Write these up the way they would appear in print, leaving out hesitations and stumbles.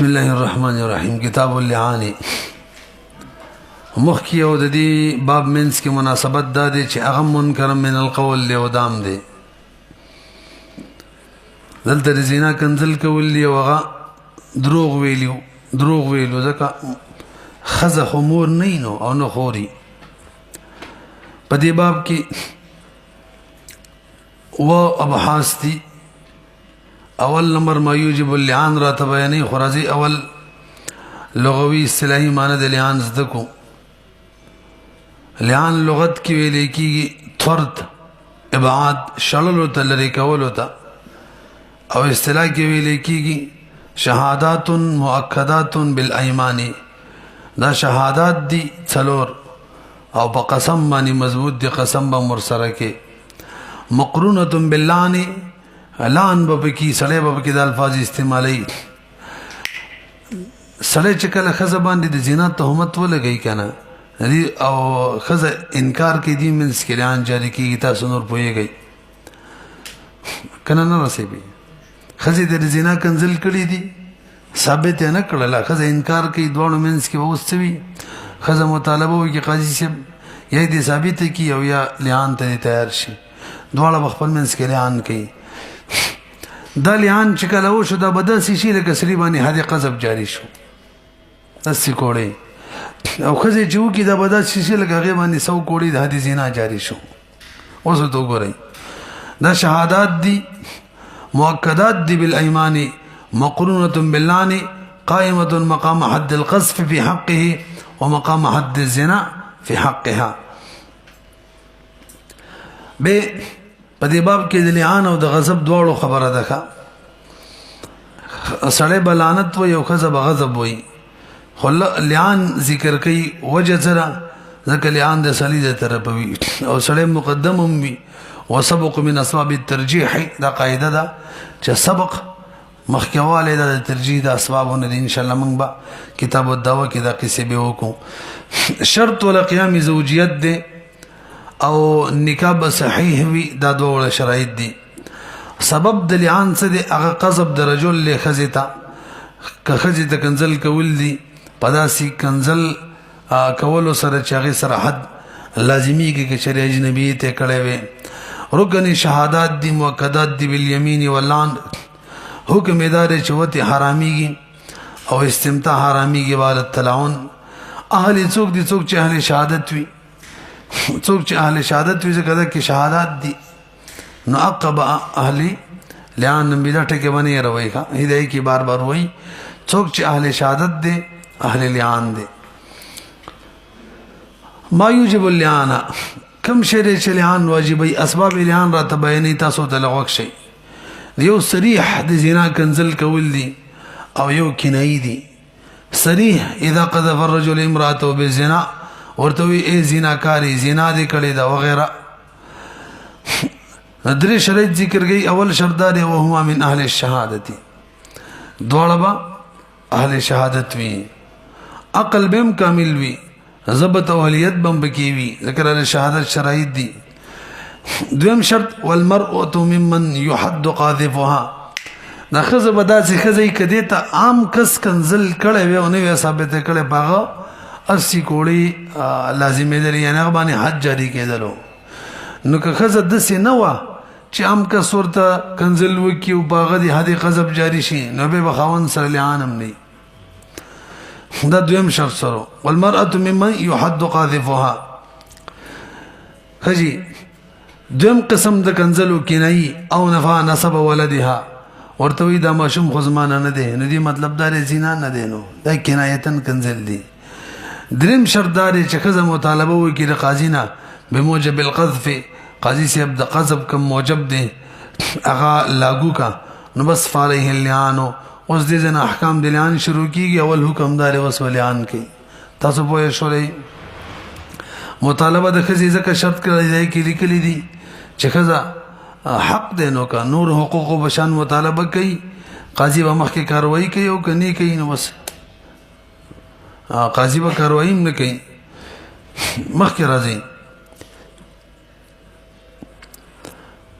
بسم الله الرحمن الرحیم کتاب اللعان مخکی او د دې باب منس کې مناسبت دا دی چې هغه منکر من القول له ودام دی دلته د زنا کنزل کول دی او هغه دروغ ویلو ځکه خزه خمور نه نو او نه خوري په دې باب کې و ابحاث دي اول نمبر ما یوجب اللعان را تبینی خرازی اول لغوی اصطلاحی معنی د لعان زدکو لعان لغت کی ویلې کیږي طرد ابعاد شلل ته لری کول ته او اصطلاح کی ویلې کیږي شهادات مؤکدات بالایمان دا شهادات دي څلور او په قسم باندې مضبوط دي قسم به مرسره کې مقرونه باللعن لعن بپکی سړی بپکی د الفاظ استعمالی سړی چې کله خزه باندې د زنا تهمت ولګی کنه او خزه انکار کوي دې منس کې لعن جاری کیږي تاسو نور پوهیږئ کنه نه رسېږي خزه د زنا کنزل کړي دي ثابت نه کړل خزه انکار کوي دوه منس کې وستوي خزه مطالبه وکي قاضي صاحب یا دې ثابت کی او یا لعن ته تیار شي دوه خپل منس کې لعن کوي دا لعان چې کله وشو دا به داسې شي لکه سړي باندې حد قذف جاري شو داسې کوړی او ښځې چې وکړي دا به داسې شي لکه هغې باندې 100 کوړی د حد زنا جاري شو اوس ورته وګورئ دا شهادات دي مؤکدات دي بالایمان مقرونة باللعن قائمة مقام حد القذف في حقه ومقام حد الزنا في حقها په دې باب کې د لعان او د غضب دواړو خبره ده سړی به لعنت وي او ښځه به غضب وي خو لعان ذکر کوي وجه سره ځکه لعان د سړي د طرفه وي او سړی مقدم هم وي وسبق من اسباب الترجیح دا قاعده ده چې سبق مخکېوالی دا د ترجیح د اسبابونه دي انشاءالله موږ به کتاب الدعوه کې دا قصې به وکړو شرط ولا قیام زوجیت دی او نکاح به صحیح وي دا دوه شرایط دي سبب د لعان څه دی هغه قذف د رجل له ښځې ته که ښځې ته کنزل کول دي په داسې کنزل کولو سره چې هغې سره حد لازمیږي که چېرې اجنبي ته کړی وی رکن شهادات دي مؤکدات دي بالیمین واللعن حکم یې دا دی چې وتې حرامیږي او استمتاع حرامیږي والد تلعن اهل څوک دي څوک چې اهل شهادت وي څوک چې اهل شهادت وي ځکه دا کې شهادات دي نو عقب اهل لعان بلا ټکي باندې روي ښه هدايه کې بار بار وایي څوک چې اهل شهادت دي اهل لعان دي ما یوجب اللعان کم شی چې لعان واجبي اسباب لعان را تبیني تاسو ته لغوک شي یو صریح د زنا کنزل کول دي او یو کنایي دي صریح اذا قذف الرجل امراته بالزنا ورته وی ای زناکاری زنا دې کړې دا وغیرہ درې شرایط ذکر گئی اول شرط دا دی وهما من اهل الشهادت دواړه با اهل شهادت وی عقل بهم کامل وی ضبط او اهلیت بم بکی وی ذکر ال شهادت شرایط دي دویم شرط والمرأة ممن يحد قاذفها دا خزه بداسي خزه کدی ته عام کس کنزل کړي وی او نه ثابت کړي باغه 80 کوړي لازمي دي یعنی هغه باندې حد جاری کېدلو نو که خزه د سي نه و چې ام کا صورت کنزل وکي او باغ دي حد قذف جاری شي نو به بخاون سره لعانم نه دا دویم شرط سره والمرأة ممن يحد قاذفها خجي دویم قسم د کنزل وکینای او نفع نسب ولدها ورته وی دا ماشوم خو زمانه نه دی نو دی مطلب دا زنا نه دی نو دا کنایتن کنزل دی دریم شرط داري چې خزه مطالبه وکړي د قاضي نه بموجب القذف قاضي صاحب د قذف کوم موجب دی هغه لاګو کا نو بس فعليه اللعان اوس دې نه احکام د لعان شروع کیږي اول حکم دار وس لعان کوي تاسو پوه شئ مطالبه د خزه ځکه شرط کړی دی کې لیکلي دي چې خزه حق دی نو کا نور حقوق او بشان مطالبه کوي قاضي به مخکې کاروایی کوي او کني کوي نو بس قاضي به کاروایی نه کوي مخکې راځي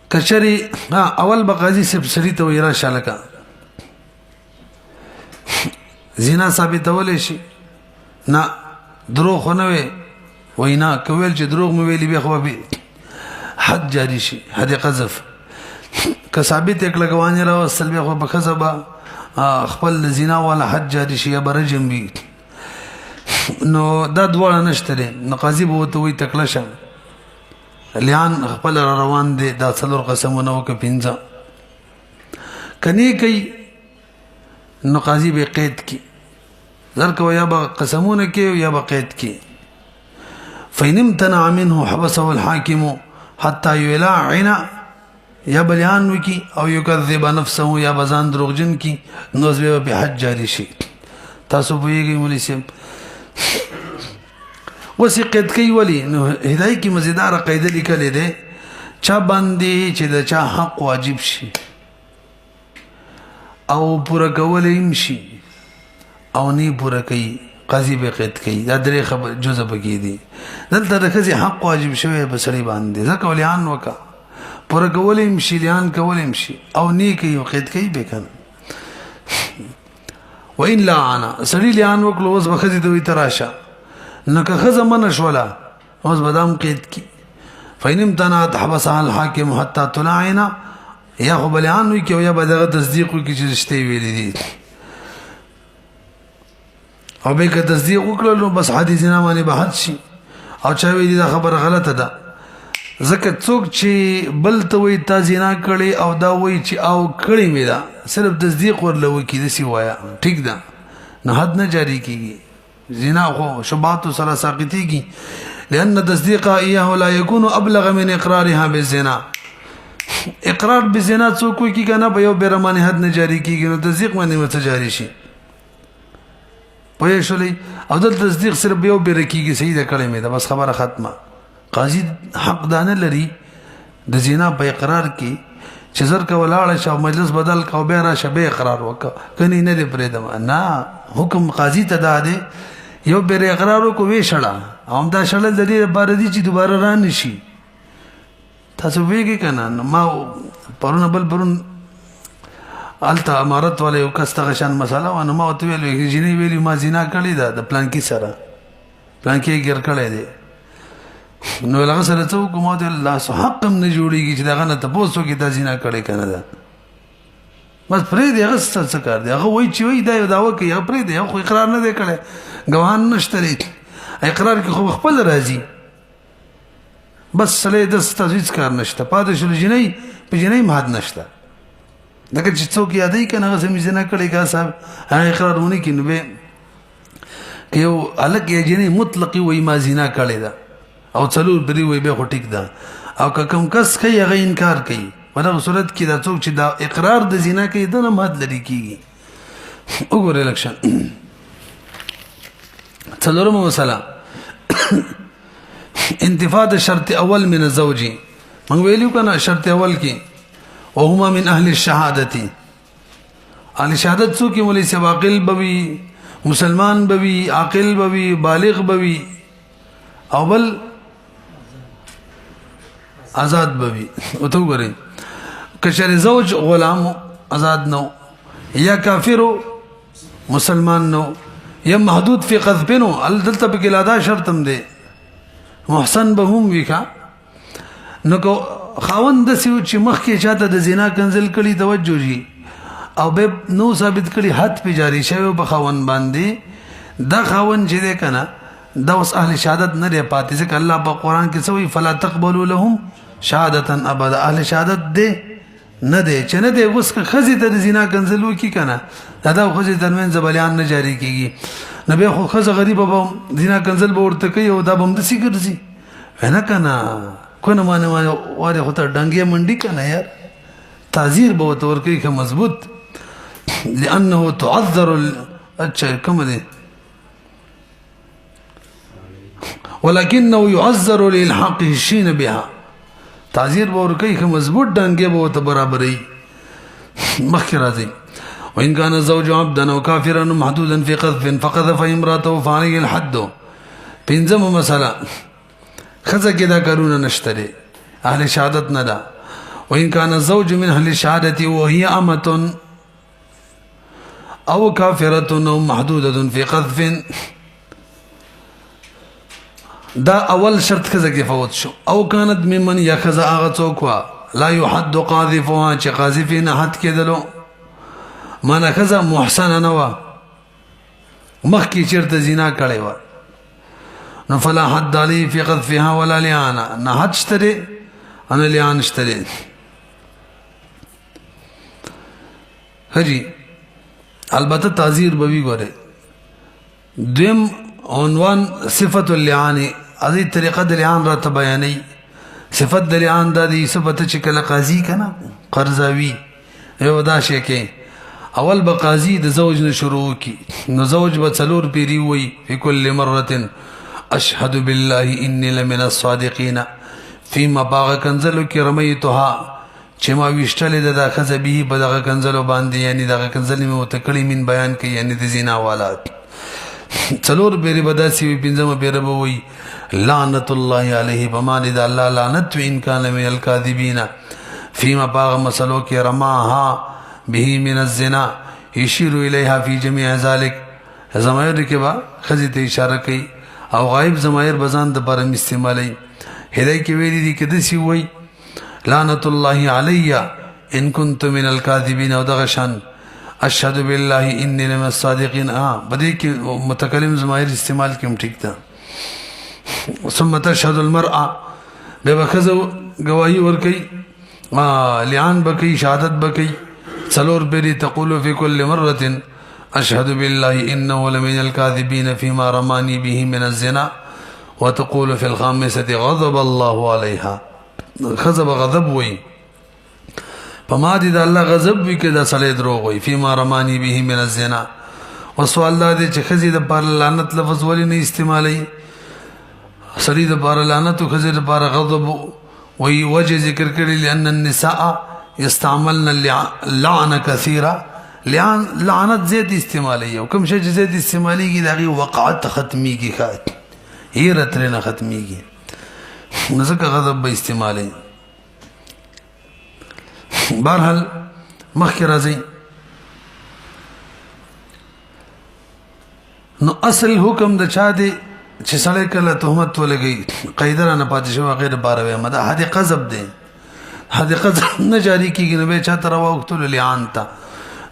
کچري اول به قاضي صاحب سړي ته ویرا شالکا زنا ثابتولی شي نه دروغ خو نه وي وینا کویل چې دروغ مې ویلي بیا خو به حد جاری شي حد قذف که ثابت یک لګوانې راوستل بیا خو به ښځه به خپل زنا والا حد جاری شي یا به رجم وي نو دا دواړه نشته دی نو قاضي به ورته وایي تکړه شه لیان خپل را روان دی دا څلور قسمونه وکړه پنځه که نه کوي نو قاضي به قید کی زر کو یا به قسمونه کی یا به قید کی فإن امتنع منه حبسه الحاكم حتى يلاعن یا بلیان وکي او یکذب نفسه یا بزان دروغجن کی نو زوی به حج جاری شي تاسو پوهیږئ مولوی صاحب وسی قید کوي ولی نو هدايه کی مزیدار قاعده لیکلې ده چا باندې چې د چا حق واجب شي او پورا کولې شي او نه پورا کوي قاضي به قید کوي دا درې خبر جزء بګی دي دلته د خزي حق واجب شوی به سړي باندې ځکه ولیان وکا پورا کولې شي لیان کولې شي او نه کوي قید کوي به کنه وإن لا انا سړي لیان وکړو اوس بخزي دوی تراشه نو که خزه من شولا اوس بدام قید کی فإن امتنعت حبسها الحاكم حتى تلاعن یا خو بلیان وي کې یا به دغه تصدیق وکړي چې رښتې ویلي دي او به که تصدیق وکړل نو بس حدیث زنا باندې به حد شي او چا ویلي دا خبره غلطه ده ځکه څوک چې بل ته وایي تا زنا کړې او دا وایي چې او کړې مې ده صرف تصدیق ورله وکړي داسې وایه ټیک ده نو حد نه جاری کېږي زنا خو شبهات سره ساقطېږي لأن تصديقها إياه لا يكون أبلغ من إقرارها بالزنا اقرار بالزنا څوک کوي کی کنه په یو بیرمانه حد نه جاری کیږي نو تصدیق باندې مت جاری شي پوه شولې او د تصدیق صرف یو بیر کیږي صحیح ده کړې مې ده بس خبره ختمه قاضي حق دانه لري د زنا په اقرار کې چې زر کا ولاړ شو مجلس بدل کا به را شبه اقرار وکړه کني نه دې پرې ده نه حکم قاضي ته ده یو بیر اقرار کو وی شړه هم دا شړل د دې لپاره دي چې دوباره را نشي تاسو ویږي کنه ما پرون بل پرون الته امارت والے یو کسته شان مساله وانه ما ته ویل جنې ویلی ما زنا کړی دا د پلان کې سره پلان کې ګر کړی دی نو لغه سره ته کومه ته الله سو حق هم نه جوړیږي چې داغه نه تاسو کې دا زنا کړی کنه دا بس پرې دی هغه څه کار دی هغه وای چې وای دا یو داوا کوي هغه پرې دی خو اقرار نه دی کړی ګوان نشته اقرار کې خو خپل راځي بس سله د ستاسو کار نشته پاتې شل جنې په جنې ماد نشته دغه چې څوک یادې کنه هغه سمې زنا کړی کا صاحب هغه اقرارونه کینو به یو الګ یې جنې مطلقي وای ما زنا کړی دا او څلور بری وای به ټیک ده او کوم کس کوي هغه انکار کوي په صورت کې دا څوک چې دا اقرار د زنا کوي د نه ماد لري کیږي وګوره لکشن څلورمه مسله انتفاض شرط اول من الزوج من ویلو کنه شرط اول کی وهما من اهل الشهادتی اهل شهادت څوک مولوی صاحب عاقل بوي مسلمان بوي عاقل بوي بالغ بوي او بل آزاد بوي او تو غره کشر زوج غلام آزاد نو یا کافر مسلمان نو یا محدود فی قذف نو دلته په لادا شرط هم دی محسن به هم وکا نو کو خاوند د سیو چې مخ کې چاته د زنا کنزل کړي توجه جی او به نو ثابت کړي حد په جاری شوی په خاوند باندې دا خاوند چې ده کنه دا اوس اهل شهادت نه دی پاتې ځکه الله په قران کې سوې فلا تقبلوا لهم شهادتا ابدا اهل شهادت ده نه دی چې نه دی اوس که خزي ته زنا کنزل وکي کنه دا خزي ترمن زبلیان نه جاری کیږي نبی خو خزه غریب به زنا کنزل به ورته کوي او دا به هم د سی ګرځي نه کنه کنه مانه واره خو ته ډنګي منډي کنه یار تعذير به ورته ورکوي که مضبوط لانه تعذر اچھا کوم دی ولكنه يعذر للحق الشين بها تعذير به ورکوي که مضبوط ډنګي به ورته برابرې مخکې راځي وإن كان الزوج عبدا أو كافرا محدودا في قذف فقذف امرأته فعليه الحد پنځمه مسألة خزه کې دا کارونه نشته اهل شهادت نه ده وإن كان الزوج من أهل الشهادة وهي أمة او کافرة محدودة في قذف. دا اول شرط خزه کې فوت شو. او كانت ممن يخذ اغه څوک وا لا يحد قاذفها چې قاذفین حد کېدلو مانا خزه محسن نه وا مخکې چیرته زنا کړي وا نو فلا حد علی فی قذفها ولا لعان نه حد شته ان لعان شته. هجی البته تعذیر بوي ګوره. دیم عنوان صفت اللعان ازي طریقه د لعان را بیانې. صفت د لعان د دې صفت چې کله قاضي کنا قرضاوي یو دا شي کې اول به قاضي د زوج نه شروع کی نو زوج به څلور پیری وي په کل مره اشهد بالله اني لمن الصادقين فيما باغ کنزلو کې رميتها چې ما وشتل د خزبه په دغه کنزلو باندې یعنی دغه کنزل مې متکلی من بیان کوي یعنی د زنا والات څلور بیره بداسي وي پنځمه بیره به وي لعنت الله عليه بمان اذا الله لعنت ان كان من الكاذبين فيما باغ مسلو کې رماها به من الزنا يشير اليها في جميع ذلك. زمایر کې با خزي ته اشاره کوي او غایب زمایر بزان د پر استعمالي هدايه کې ویلي دي کده سی وای لعنت الله علي ان كنت من الكاذبين او دغشان اشهد بالله اني لمن الصادقين. بدی کې متکلم زمایر استعمال کوم ٹھیک ده. ثم تشهد المرأة ببخزو گواہی ورکی لعان بکی شهادت بکی څلور بری تقول في كل مرة اشهد بالله انه لمن الكاذبين فيما رماني به من الزنا وتقول في الخامسة غضب الله عليها. خزب غضب وي پما دي د الله غضب وي کې دا سړی دروغ وي فيما رماني به من الزنا. وسوال الله دې چې خزي د پر لعنت لفظ ولې نه استعمالي سړي د پر لعنت او خزي د پر غضب وي وجه ذکر کړي لأن النساء يستعملن اللعن كثيرا. لعنت زيت استعمالي او کوم شي زيت استعمالي کې دغه وقعت ختمي کې خات هي رترنه ختمي کې نزدک غضب به استعمالي. بهرحال مخکې راځي نو اصل حکم د چا دی چې سړی کله تهمت ولګي قیدره نه پاتې شو غیر باروي مده حد قذب دی. حد قذب نه جاری کیږي نو به چا تر وختل لعان تا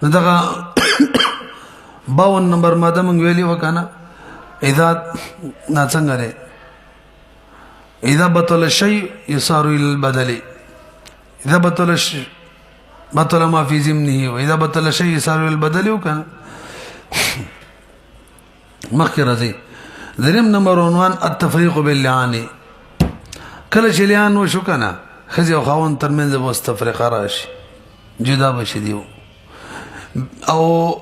نو دغه 52 نمبر ماده مونږ ویلی وکنه اذا ناڅنګه لري اذا بطل الشيء يصار الى البدل. اذا بطل الشيء بطل ما في ضمنه واذا بطل الشيء يصار الى البدل وکنه مخکې راځي. دریم نمبر عنوان التفريق باللعان. کله چې لعان وشو کنه خزي او خاون ترمنځ مستفرقه راشي جدا بشي دیو او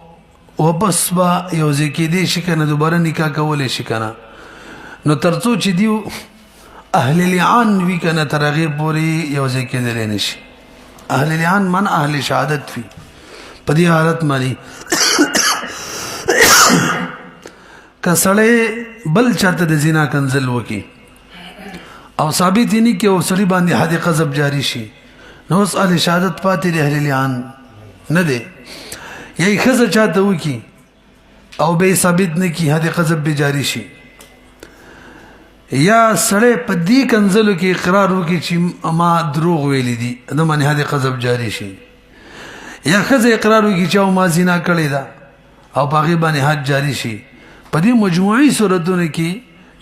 وبس با یو ځکه دي شي کنه دوباره نکاح کولې شي کنه نو ترڅو چې دیو اهل لعان وی کنه ترغه پوری یو ځکه دي نشي. اهل لعان من اهل شهادت وی په دې حالت مالي کسړې بل چاته د زنا کنزل وکي او ثابت ني کې او سړي باندې حد قذب جاری شي نو اوس اهل شهادت پاتې د اهل لعان نه دي یي خزه چاته وکي او به ثابت نه کی حد قذب به جاری شي یا سړی په دې کنزلو کې اقرار وکي چې ما دروغ ویلي دي نو باندې حد قذب جاری شي یا خزه اقرار وکي چې ما زنا کړی دا او په غیبه باندې حد جاری شي. په دې مجموعي صورتونو کې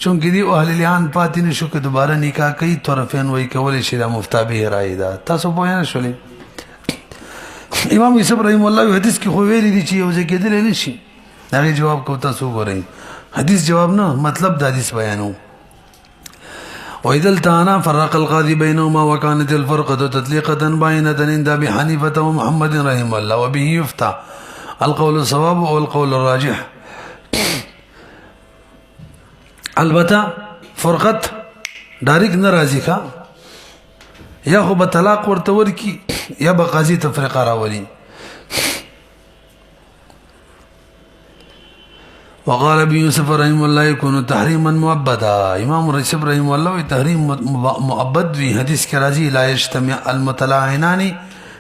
چونکه دی اهل لعان پاتې نشو که دوباره نکاح کوي طرفین وای کول شي د مفتابه رائے ده. تاسو پوه نه شولې امام یوسف رحم الله حدیث کې خو ویلي دي چې یو ځکه دل نه شي هغه جواب کو تاسو غوړئ حدیث جواب نه مطلب د حدیث بیانو. واذا التانا فرق القاضي بينهما وكانت الفرقه تطليقه باينه عند ابي حنيفه ومحمد رحم الله وبه يفتى القول الصواب او القول الراجح. البته فرقت ډایرک ناراضی کا یا خو به طلاق ورته ورکی یا به قاضي تفریقه راولي. وقال ابي يوسف رحم الله يكون تحريما مؤبدا. امام رشد رحم الله تحریم مؤبد وی حدیث کې راځي لا يجتمع المتلاعنان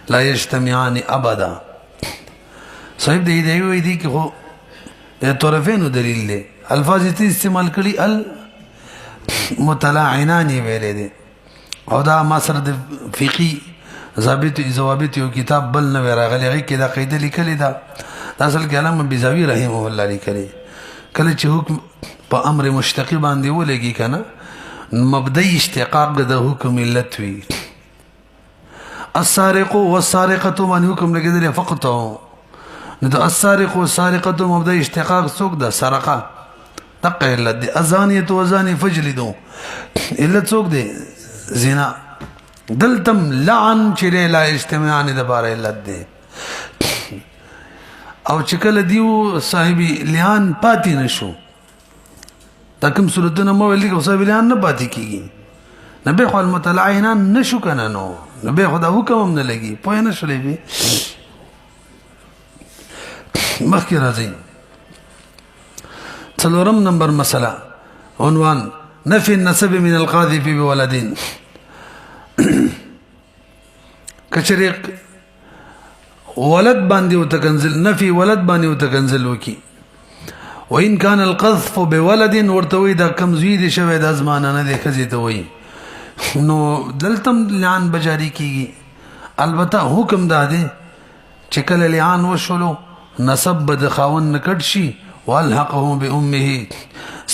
لا يجتمعان ابدا. صاحب د هدایي وایي دي کې خو د طرفینو دلیل دی الفاظ یې استعمال کړي المتلاعنان یې ویلی دی او دا ما سره د فقهي ضوابط یو کتاب بل نه وی راغلی هغې کې دا قاعده لیکلې ده دا اصل کې علامه بیضاوي رحمه الله لیکلی کله چې حکم په امر مشتقي باندې ولګي که نه مبدئي اشتقاق د حکم علت وي السارق والسارقه باندې حکم لګېدلی فقطعو نو د السارق والسارقه مبدئي اشتقاق څوک ده سرقه دقه علت دی الزانیة والزاني فجلدو علت څوک دی زنا دلتم لعن چې لا اجتماعان د بار علت دی او چې کله دیو صاحبي لعان پاتې نشو دا کوم صورتونه مو ویل دي صاحب لعان نه پاتې کیږي نبی خو المتلعنان نشو کنه نو نبی خدا حکم هم نه لګي پوه نه شولې به مخکې راځي څلورم نمبر مسله عنوان نفي النسب من القاذف بولدين کچریق ولد باندې وتکنزل نفي ولد باندې وتکنزل وکي وان كان القذف بولد ورتوي دا کم زوی دي شوی د ازمانه نه دی خزي ته وي نو دلتم لعان بجاری کیږي البته حکم دا دی چې کله لعان وشلو نسب بد خاون نکټ شي والحقه بامه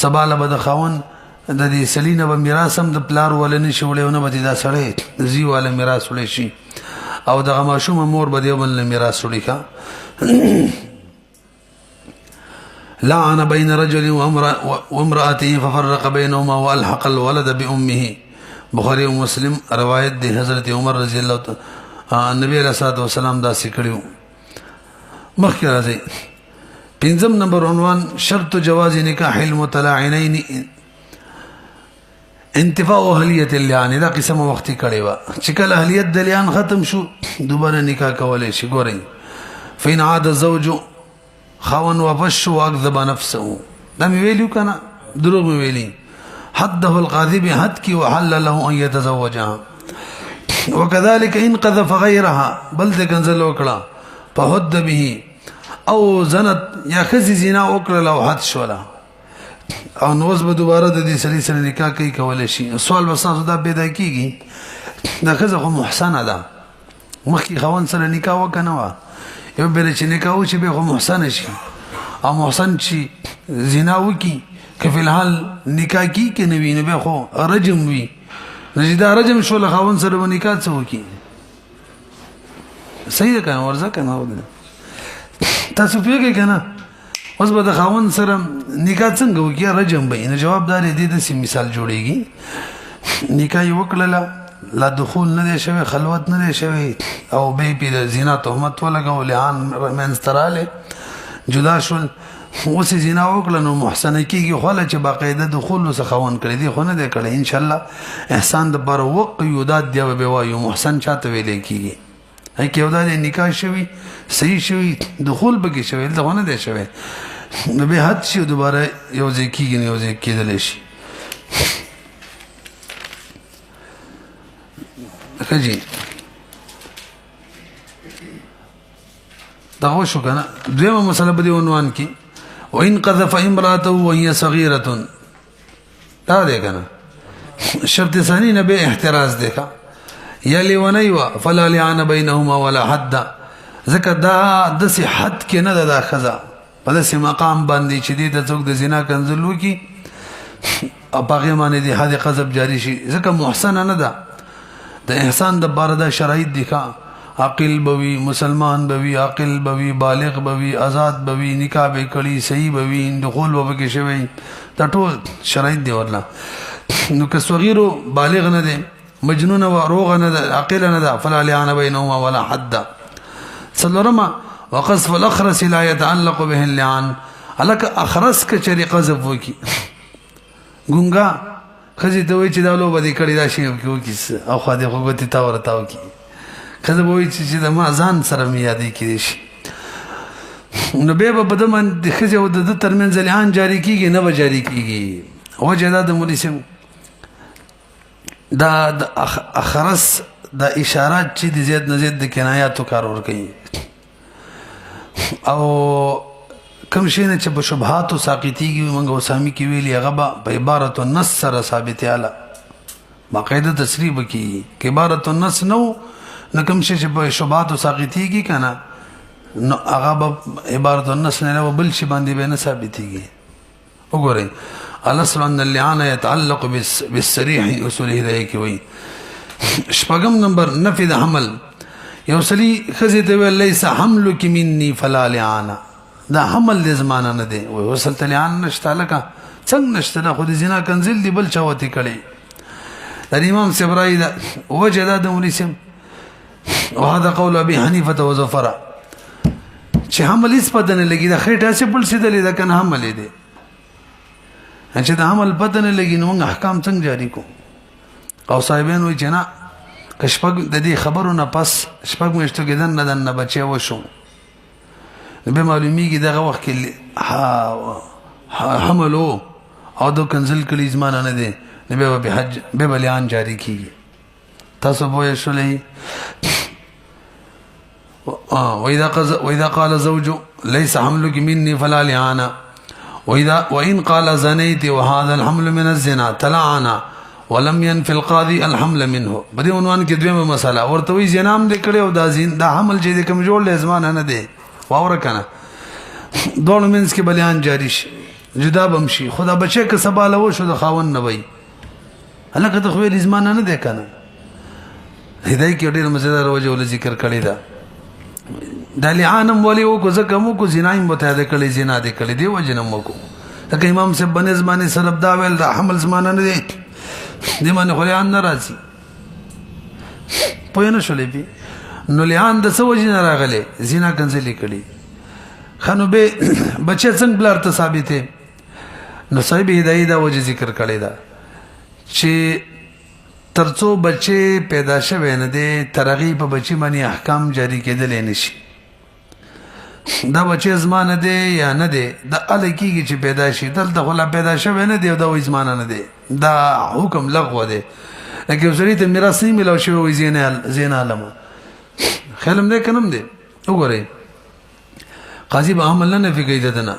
سباله بد خاون د دې سلینه به میراث هم د پلار ولنه شولېونه به دا سړی زی والا میراث ولې شي او د غماشوم مور به دی بل میراث وړي کا لعن بين رجل وامرأته ففرق بينهما والحق الولد بامه بخاری او مسلم روایت دی حضرت عمر رضی الله نبی علیہ الصلوۃ والسلام دا سکړو مخکې راځي پنځم نمبر عنوان شرط جواز نکاح المتلاعنین انتفاء اهلیت اللعان دا قسم وختي کړي وا چې کله اهلیت د لعان ختم شو دوباره نکاح کولای شي ګورئ فین عاد الزوج خاون وفش واكذب نفسه دا مې ویلو کنه دروغ مې ویلي حده القاذب حد کی وحل له ان يتزوجها وكذلك ان قذف غيرها بل تکنزل وکړه فحد به او زنت یا خزي زنا وکړه او حد شولا او نو اوس به دوباره د دې سړي سره نکاح کوي کولای شي سوال وساسو دا پیدا کیږي دا خزه خو محسنه ده مخکې خوان سره نکاح وکنه وا یو بل چې نکاح و چې به خو محسن شي او محسن چې زنا وکي که فی الحال نکاح کی کې نه وي نه به خو رجم وي نجدا رجم شو له خوان سره نکاح څه وکي صحیح ده کنه ورځه کنه تاسو پیږئ کنه اوس به د خاوند سره نکاح څنګه وکړي رجم به نه جوابدار دي د سیم مثال جوړيږي نکاح یو کړله لا دخول نه دی شوی خلوت نه دی شوی او به په زنا تهمت ولګو لعان منستراله جدا شول اوس زنا وکړه نو محسن کیږي خو له چې باقاعده دخول سره خاوند کړی دی خو نه دی کړی ان شاء الله احسان د بر وق یودات دی به وایو محسن چاته ویلې کیږي هي کې ودا نکاح شوی صحیح شوی دخول بګی شوی دا نه دی شوی نو به حد شي دوباره یو ځکه کېږي یو ځکه کېدل شي خجی دا وشو کنه دویمه مسله په دې عنوان کې وان قذف امراته وهي صغيره دا دی کنه شرط ثاني نه به احتراز دی کا یلی ونیوا فلا لعن بينهما ولا حد ذکر دا د صحت کې نه دا خزا په داسې مقام باندې چې د څوک د زنا کنزل وکي او هغه باندې د حد قذف جاری شي ځکه محسن نه ده د احسان د بار د شرایط دي کا عاقل بوي مسلمان بوي عاقل بوي بالغ بوي آزاد بوي نکاح به کړي صحیح بوي دخول به کې شوی دا ټول شرایط دي ورلا نو که صغیر بالغ نه ده مجنون و روغ نه ده عاقل نه ده فلا لعن بينهما ولا حد څلورما وقذف الاخرس لا يتعلق به اللعان الک اخرس ک چری قذف وکي ګونګا خزي ته وای چې دا لو بدی کړی دا شی وکي او خو دې خو ته تا ورتاو کی خزه وای چې د ما ځان سره می یادې کړي شي نو به په دمن د خزه او د ترمنځ لعان جاری کیږي نه به جاری کیږي او جدا د مولسم دا اخرس د اشارات چې د زید نه زید د کنایاتو کار ور کوي او کوم شی نه چې په شبهات او ساقطيږي موږ وسامي کې ویلي هغه په عبارت النص سره ثابت اعلی باقاعده تصریح کی کې عبارت النص نو نه کوم شی چې په شبهات او ساقطيږي کنه نو هغه عبارت النص نه بل شي باندې به نه ثابتيږي. وګورئ الاصل ان اللعان يتعلق بالصريح اصوله ده کې وي. شپږم نمبر نفي د حمل یو سلی خزه ته ویل ليس حملك مني فلا لعان دا حمل د زمانه نه دی وصل تلعان نشته لکه څنګه نشته خو د زنا کنزل دی بل چاوتی کړي د امام سبرای دا وجد د مولسم وهذا قول ابي حنيفه وزفر چې حمل هیڅ پته نه لګي دا خېټه سه بل سیدلې دا کنه حمل دی چې دا حمل پته نه لګي نو احکام څنګه جاری کو او صاحبین وی چې نه کشپګ د دې خبرونه پس شپږ میاشتو کې دنه بچي وشو به معلومیږي دغه وخت کې حملو او د کنزل کلی زمانه نه دی نبی به حج به بلیان جاری کیږي تاسو به شولې واذا قال زوج ليس حملك مني فلا لعانا وان قال زنيت وهذا الحمل من الزنا تلعنا ولم ينفي القاضي الحمل منه بدی عنوان کې دویمه مسله ورته وی زنام دې کړي او دا حمل چې کوم جوړ له زمانه نه دی واور کنه دوه منځ کې بلیان جاری شي جدا بمشي خدا بچي که سباله و شو د خاون نه وي هلکه ته خو زمانه نه دی کنه هدايه کې ډېر مزیدار وجه ول ذکر کړی دا د لعانم ولي او کو زکه مو کو زنایم متعده کړي زنا دې کړي دی وجنم مو کو لکه امام صاحب بن زمانه سلب دا ویل دا حمل زمانه نه دی دې باندې خو لعان ناراضي پوه نه شولې بي نو لعان د څه وجه نه راغله زنا کنځلې کړي خنو به بچي څنګه بلار ته ثابته نو صاحب هدايه دا وجه ذکر کړی دا چې ترڅو بچي پیدا شوه نه دي ترغیب په بچي باندې احکام جاری کېدل نه شي دا بچي زمانه دي یا نه دي د الکیږي چې پیدا شي دلته خلا پیدا شوه نه دي دا وې زمانه نه دي دا حکم لغوه دي لکه وسری ته میراث نه ملو شو وې زین عالم خلم دې کنم دي وګورئ قاضي به عمل نه فی قیدتنا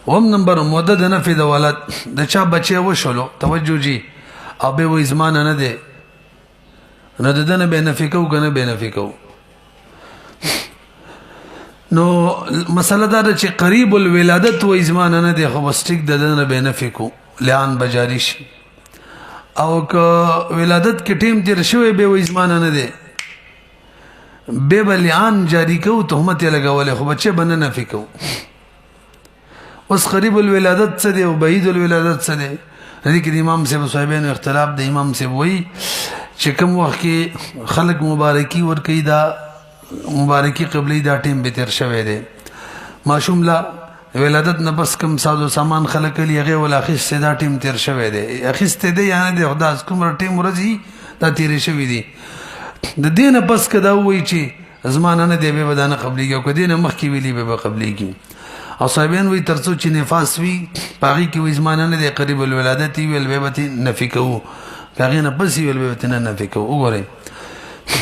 وم نمبر مدد نه فی د ولد د چا بچي وشلو توجه جی او به وې زمانه نه دي نه دنه به نفي کو کنه به نفي کو نو مسله دا چې قریب الولادت و زمانه نه دي خو واستیک دنه به نفي کو لعان بجاری شي او که ولادت کې ټیم تیر شوی به و زمانه نه دي به بلیان جاری کو تهمت لګولې خو بچي بنه نفي کو اوس قریب الولادت څه دی او بعید الولادت څه دی دې کې امام صاحب صاحبین اختلاف د امام صاحب وی چې کوم وخت کې خلق مبارکي ور کوي دا مبارکي قبلي دا ټیم به تر شوی دی ماشوم لا ولادت نه بس کوم سازو سامان خلق لري هغه ولا اخیست دا ټیم تر شوی دی اخیست دی یعنی د خدای کوم ټیم ورځي دا تیر شوی دی د دینه پس کدا وی چې زمانه نه دی به ودانه قبليږي او کدینه مخکې ویلي به قبليږي او صاحبین وی ترڅو چې نفاس وی پاغي کې وی زمانه نه دی قریب الولادت ویل به به نفي کوو هغه نه پس ویل به نه نفي کوو وګورئ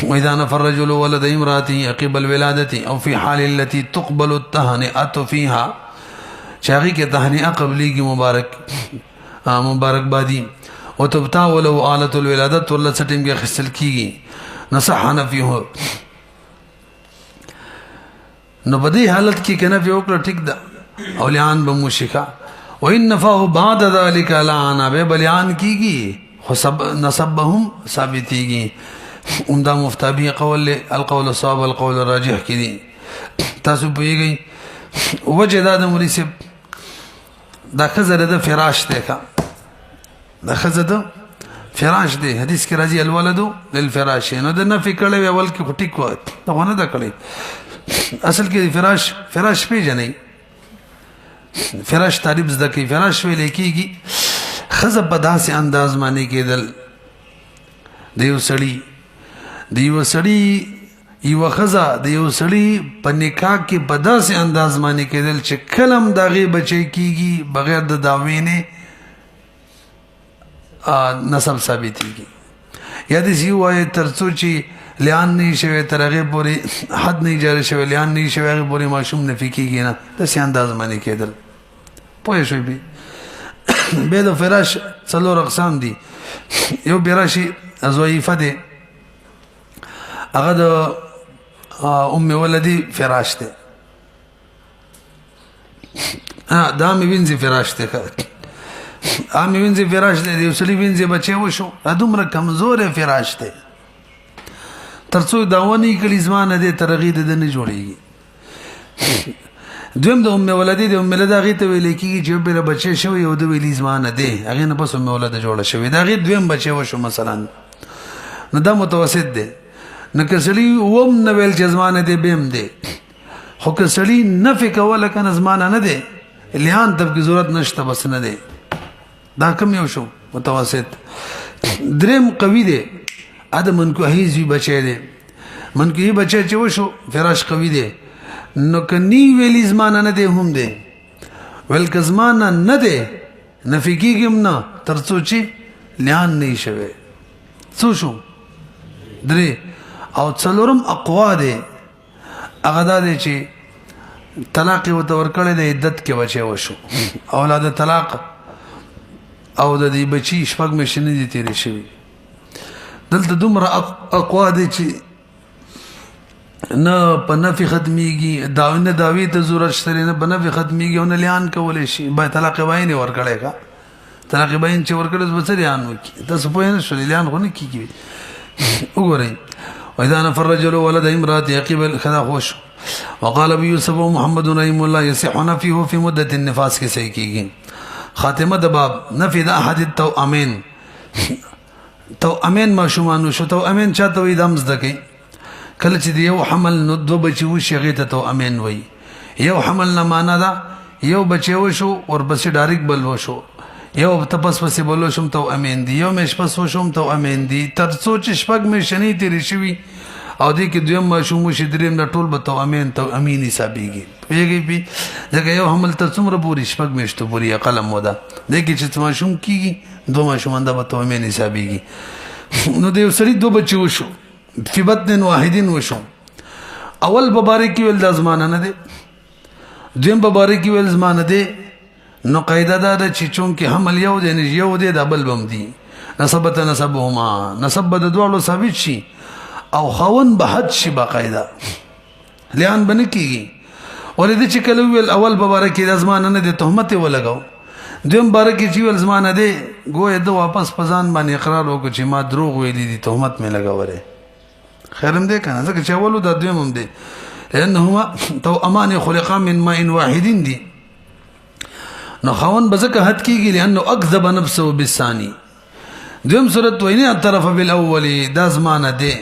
واذا نفر الرجل ولد امراته عقب الولاده او في حال التي تقبل التهنئه فيها چاغي کې تهنئه قبليږي مبارک بادي او تبتا ولو آلت الولاده ول سټیم کې خسل کیږي نصح نفيه نو بدی حالت کې کنه په وکړه ټیک ده او لعان به مشکا وان نفاه بعد ذلك لعن به بلیان کیږي خو سب نسبهم ثابتيږي عمدہ مفتابی قول القول الصواب والقول الراجح کې دي تاسو پیږئ وجه دا د مولوی صاحب دا خزر د فراش ده دا خزر د فراش دی حدیث کې راځي الولد للفراش نو د نفي کړي اول کې ټیک و ته ونه دا کړي اصل کې فراش پیژنې فراش تعریف زده کې فراش ویل کېږي خزه په داسې انداز باندې کېدل دیو سړی یو خزه دیو سړی په نکاح کې په داسې انداز باندې کېدل چې کلم دغه بچي کېږي بغیر د داوی نه نسب ثابتېږي یا د سی وای ترڅو چې لیان نه شوی تر هغه پورې حد نه جاری شوی لیان نه شوی هغه پورې ماشوم نه فکیږي نه داسې انداز باندې کېدل پوه شوي بیا د فراش څلور اقسام دي یو فراشي ضعیفه دی هغه د ام ولدي فراش دی دا مې وینځي فراش دی مې وینځي فراش دی یو سړي وینځي بچی وشو دومره کمزور فراش دی تر څو داونی کړي زمانه دی تر هغې د ده نه جوړېږي دویم د ام ولدي د ام ولده هغې ته ویلی کېږي چې یو بېله بچی شوی او د ویلي زمانه دی هغې نه پس ام ولده جوړه شوې د هغې دویم بچی وشو مثلا نو دا متوسط دی نو که سړي اوم نه ویل چې زمانه دی بیم دی خو که سړي نفې کوله که نه زمانه نه دی لیان ته پکې ضرورت نشته بس نه دی دا کم یو شو متوسط دریم قوي دی دا منکوحي زوی بچی دی منکوحي بچی چې وشو فراش قوي دی نو که نی ویلی زمانه نه دی هم دی ویل که زمانه نه دی نفي کېږي هم نه تر څو چې لیان نه شوی څو شو درې او څلورم اقوا دی هغه دا دی چې طلاق یې ورته ورکړی دی عدت کې بچی وشو اولاد طلاق او د دې بچي شپږ میاشتې نه دي تېرې شوي دلته دومره اقوا دی چې نه په نفي ختمیږي نه دعوی ته ضرورت شته نه په نفي ختمیږي او نه لیان کولی شي باید طلاق باین یې ورکړی کا طلاق باین چې ورکړی به څه لیان وکړي تاسو پوه نه شولې لیان خو نه کېږي وګورئ واذا نفى الرجل ولد امراته قبل خدا خوش وقال ابو يوسف محمد رحم الله يصح نفيه في مده النفاس کې صحیح کېږي خاتمه د باب نفي د احد التوامين توامين ماشومان شو توامين چاته وي دمز دکې کله چې یو حمل نو دو بچي وشي هغې ته توامين وي یو حمل نه معنا ده یو بچی وشو ورپسې ډایرکټ بل وشو یو تپس پسې بل وشم توامين دي یو میش پس وشم توامين دي تر څو چې شپږ میاشتې تېرې شوي او دې کې دویم ماشوم وشي دریم د ټول به توامين حسابېږي پوهېږئ ځکه یو حمل ته څومره پورې شپږ میاشتو پورې اقل موده دې کې چې ماشوم کېږي دو ماشومان دا به توامين حسابېږي نو د یو سړي دو بچي وشو فی بطن واحدین وشو اول ببارک ویل د زمانه نه دی دویم ببارک ویل زمانه دی نو قاعده دا چې چونکه حمل یو دی یو دی د بل بم دی نسبت نسبهما نسب د دوړو ثابت شي او خاون به حد شي باقاعده لیان بنه کیږي ولې چې کله ویل اول ببارک د زمانه نه دی تهمت ولګاو دویم بارک چې ویل زمانه دی ګویا د واپس پزان باندې اقرار وکړي چې ما دروغ ویلي دي تهمت مې لګاوره خیرم دی کنه ځکه چې اولو دا دویم هم دی لانهما توأمان خلقا من ماء واحد دي نو خاون بزکه حد کیږي لانه اکذب نفسه بالثاني دویم صورت وینه الطرف بالاول دا زمانه دی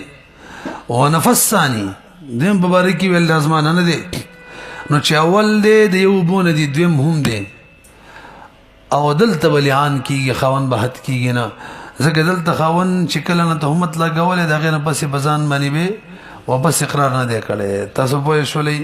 او نفس ثاني دویم مبارکی ول دا زمانه نه دی نو چې اول دی د یو بونه دی دویم هم دی او دلته بلیان کیږي خاون به حد کیږي نه ځکه دلته خاون چې کله نه تهمت لګولې د غیر پسې بزان باندې به واپس اقرار نه دی کړی تاسو پوه شولئ